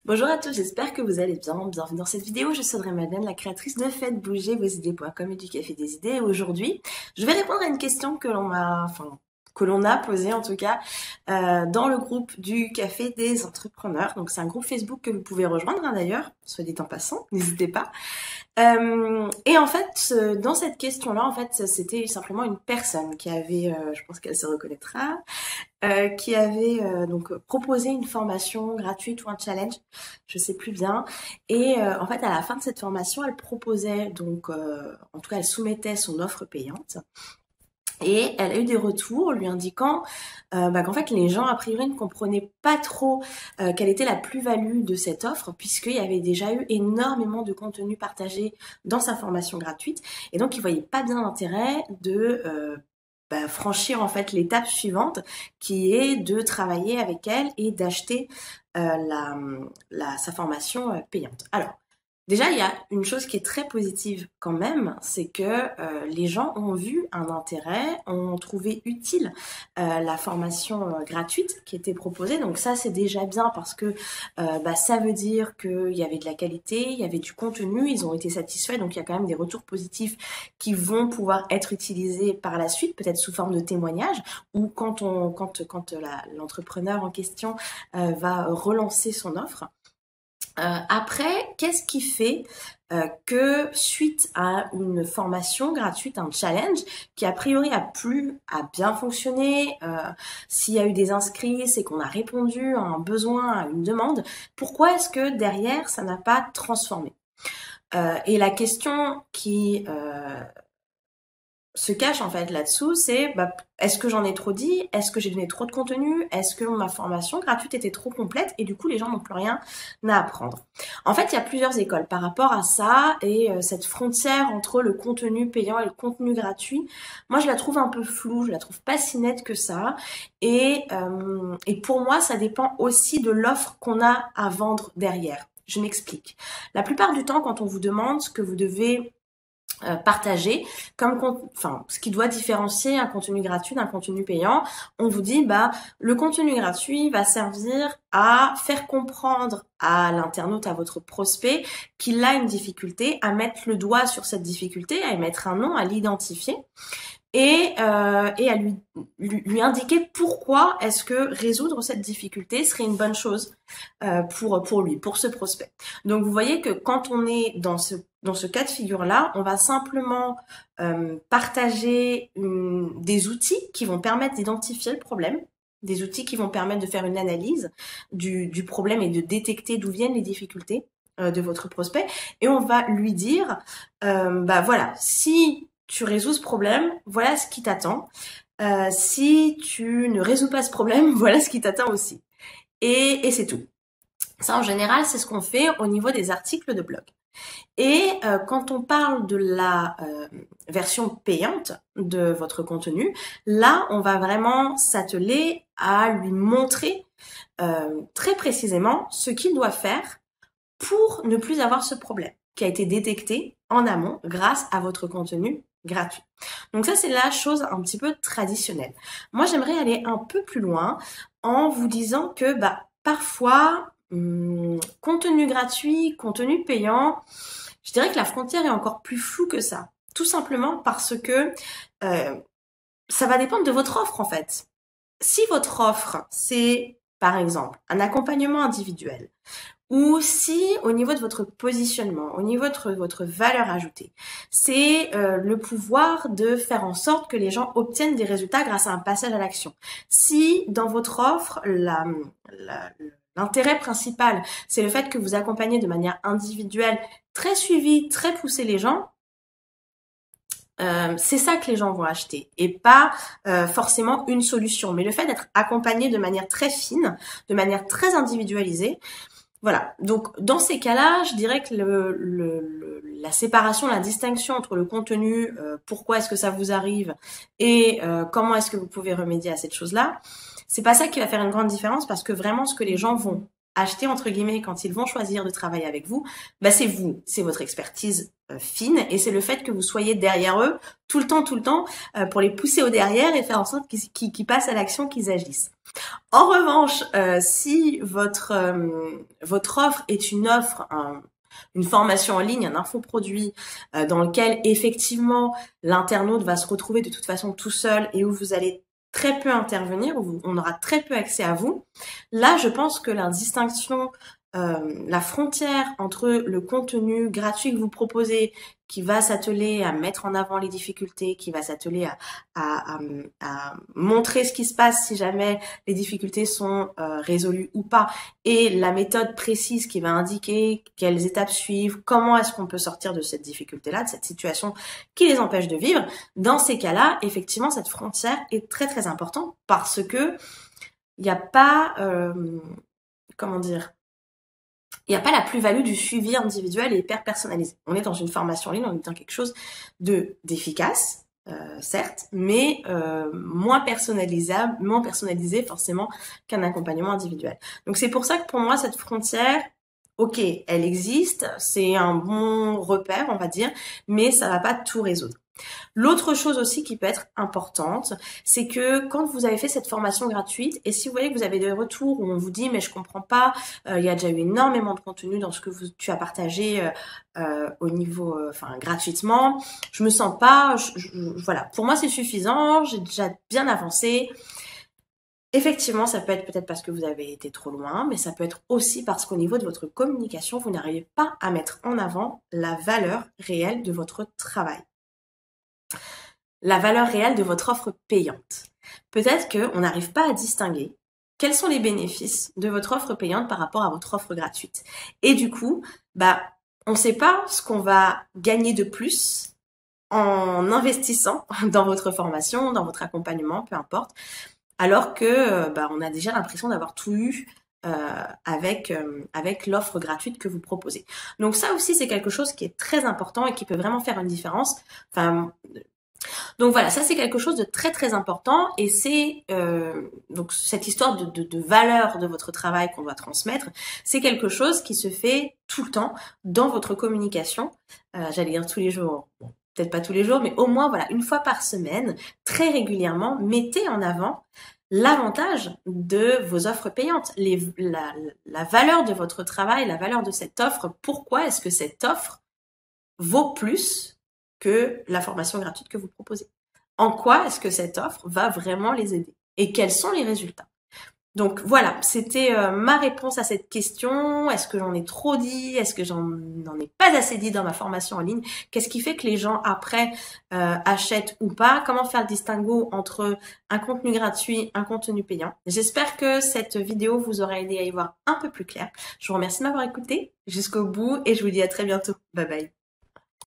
Bonjour à tous, j'espère que vous allez bien. Bienvenue dans cette vidéo, je suis Audrey Madeleine, la créatrice de Faites bouger vos idées.com et du Café des idées. Et aujourd'hui, je vais répondre à une question que l'on a posée en tout cas dans le groupe du Café des entrepreneurs. Donc c'est un groupe Facebook que vous pouvez rejoindre d'ailleurs, soit dit en passant, n'hésitez pas. Et en fait, dans cette question-là, en fait, c'était simplement une personne qui avait, je pense qu'elle se reconnaîtra, qui avait donc proposé une formation gratuite ou un challenge, je sais plus bien. Et en fait, à la fin de cette formation, elle proposait donc, en tout cas, elle soumettait son offre payante. Et elle a eu des retours lui indiquant qu'en fait les gens a priori ne comprenaient pas trop quelle était la plus-value de cette offre puisqu'il y avait déjà eu énormément de contenu partagé dans sa formation gratuite et donc ils voyaient pas bien l'intérêt de franchir en fait l'étape suivante qui est de travailler avec elle et d'acheter sa formation payante. Alors déjà, il y a une chose qui est très positive quand même, c'est que les gens ont vu un intérêt, ont trouvé utile la formation gratuite qui était proposée. Donc ça, c'est déjà bien parce que ça veut dire qu'il y avait de la qualité, il y avait du contenu, ils ont été satisfaits. Donc il y a quand même des retours positifs qui vont pouvoir être utilisés par la suite, peut-être sous forme de témoignages ou quand l'entrepreneur en question va relancer son offre. Après, qu'est-ce qui fait que suite à une formation gratuite, un challenge qui a priori a bien fonctionné, s'il y a eu des inscrits, c'est qu'on a répondu à un besoin, à une demande, pourquoi est-ce que derrière ça n'a pas transformé? Et la question qui se cache en fait là-dessous, c'est est-ce que j'en ai trop dit? Est-ce que j'ai donné trop de contenu? Est-ce que ma formation gratuite était trop complète et du coup les gens n'ont plus rien à apprendre? En fait, il y a plusieurs écoles par rapport à ça et cette frontière entre le contenu payant et le contenu gratuit, moi je la trouve un peu floue, je la trouve pas si nette que ça et pour moi ça dépend aussi de l'offre qu'on a à vendre derrière. Je m'explique. La plupart du temps, quand on vous demande ce que vous devez partager ce qui doit différencier un contenu gratuit d'un contenu payant, on vous dit le contenu gratuit va servir à faire comprendre à l'internaute, à votre prospect, qu'il a une difficulté, à mettre le doigt sur cette difficulté, à y mettre un nom, à l'identifier et à lui indiquer pourquoi est-ce que résoudre cette difficulté serait une bonne chose pour lui, pour ce prospect. Donc vous voyez que quand on est dans ce cas de figure-là, on va simplement partager des outils qui vont permettre d'identifier le problème, des outils qui vont permettre de faire une analyse du problème et de détecter d'où viennent les difficultés de votre prospect. Et on va lui dire, voilà, si tu résous ce problème, voilà ce qui t'attend. Si tu ne résous pas ce problème, voilà ce qui t'attend aussi. Et c'est tout. Ça, en général, c'est ce qu'on fait au niveau des articles de blog. Et quand on parle de la version payante de votre contenu, là, on va vraiment s'atteler à lui montrer très précisément ce qu'il doit faire pour ne plus avoir ce problème qui a été détecté en amont grâce à votre contenu gratuit. Donc ça, c'est la chose un petit peu traditionnelle. Moi, j'aimerais aller un peu plus loin en vous disant que parfois, contenu gratuit, contenu payant, je dirais que la frontière est encore plus floue que ça. Tout simplement parce que ça va dépendre de votre offre en fait. Si votre offre, c'est par exemple un accompagnement individuel, ou si au niveau de votre positionnement, au niveau de votre valeur ajoutée, c'est le pouvoir de faire en sorte que les gens obtiennent des résultats grâce à un passage à l'action. Si dans votre offre, l'intérêt principal, c'est le fait que vous accompagnez de manière individuelle, très suivie, très poussée les gens, c'est ça que les gens vont acheter et pas forcément une solution. Mais le fait d'être accompagné de manière très fine, de manière très individualisée, voilà. Donc dans ces cas-là, je dirais que la séparation, la distinction entre le contenu, pourquoi est-ce que ça vous arrive et comment est-ce que vous pouvez remédier à cette chose-là, c'est pas ça qui va faire une grande différence parce que vraiment ce que les gens vont acheter entre guillemets quand ils vont choisir de travailler avec vous, bah c'est vous, c'est votre expertise fine et c'est le fait que vous soyez derrière eux tout le temps, pour les pousser au derrière et faire en sorte qu'ils passent à l'action, qu'ils agissent. En revanche, si votre offre est une offre, une formation en ligne, un infoproduit dans lequel effectivement l'internaute va se retrouver de toute façon tout seul et où vous allez très peu intervenir, où on aura très peu accès à vous, là je pense que la distinction, la frontière entre le contenu gratuit que vous proposez, qui va s'atteler à mettre en avant les difficultés, qui va s'atteler à montrer ce qui se passe si jamais les difficultés sont résolues ou pas, et la méthode précise qui va indiquer quelles étapes suivre, comment est-ce qu'on peut sortir de cette difficulté-là, de cette situation qui les empêche de vivre. Dans ces cas-là, effectivement, cette frontière est très très importante parce que il n'y a pas, comment dire, il n'y a pas la plus-value du suivi individuel et hyper personnalisé. On est dans une formation en ligne, on est dans quelque chose d'efficace, certes, mais moins personnalisé forcément qu'un accompagnement individuel. Donc c'est pour ça que pour moi, cette frontière, ok, elle existe, c'est un bon repère, on va dire, mais ça va pas tout résoudre. L'autre chose aussi qui peut être importante, c'est que quand vous avez fait cette formation gratuite, et si vous voyez que vous avez des retours où on vous dit mais je comprends pas, il y a déjà eu énormément de contenu dans ce que tu as partagé au niveau, gratuitement, je me sens pas, voilà, pour moi c'est suffisant, j'ai déjà bien avancé. Effectivement, ça peut être peut-être parce que vous avez été trop loin, mais ça peut être aussi parce qu'au niveau de votre communication, vous n'arrivez pas à mettre en avant la valeur réelle de votre travail. La valeur réelle de votre offre payante. Peut-être qu'on n'arrive pas à distinguer quels sont les bénéfices de votre offre payante par rapport à votre offre gratuite. Et du coup, on ne sait pas ce qu'on va gagner de plus en investissant dans votre formation, dans votre accompagnement, peu importe, alors que on a déjà l'impression d'avoir tout eu avec l'offre gratuite que vous proposez. Donc ça aussi, c'est quelque chose qui est très important et qui peut vraiment faire une différence. Donc voilà, ça c'est quelque chose de très très important et c'est donc cette histoire de valeur de votre travail qu'on doit transmettre, c'est quelque chose qui se fait tout le temps dans votre communication. J'allais dire tous les jours, bon, peut-être pas tous les jours, mais au moins voilà, une fois par semaine, très régulièrement, mettez en avant l'avantage de vos offres payantes, la valeur de votre travail, la valeur de cette offre. Pourquoi est-ce que cette offre vaut plus que la formation gratuite que vous proposez? En quoi est-ce que cette offre va vraiment les aider? Et quels sont les résultats? Donc voilà, c'était ma réponse à cette question. Est-ce que j'en ai trop dit? Est-ce que j'en ai pas assez dit dans ma formation en ligne? Qu'est-ce qui fait que les gens après achètent ou pas? Comment faire le distinguo entre un contenu gratuit, un contenu payant? J'espère que cette vidéo vous aura aidé à y voir un peu plus clair. Je vous remercie de m'avoir écouté jusqu'au bout et je vous dis à très bientôt. Bye bye.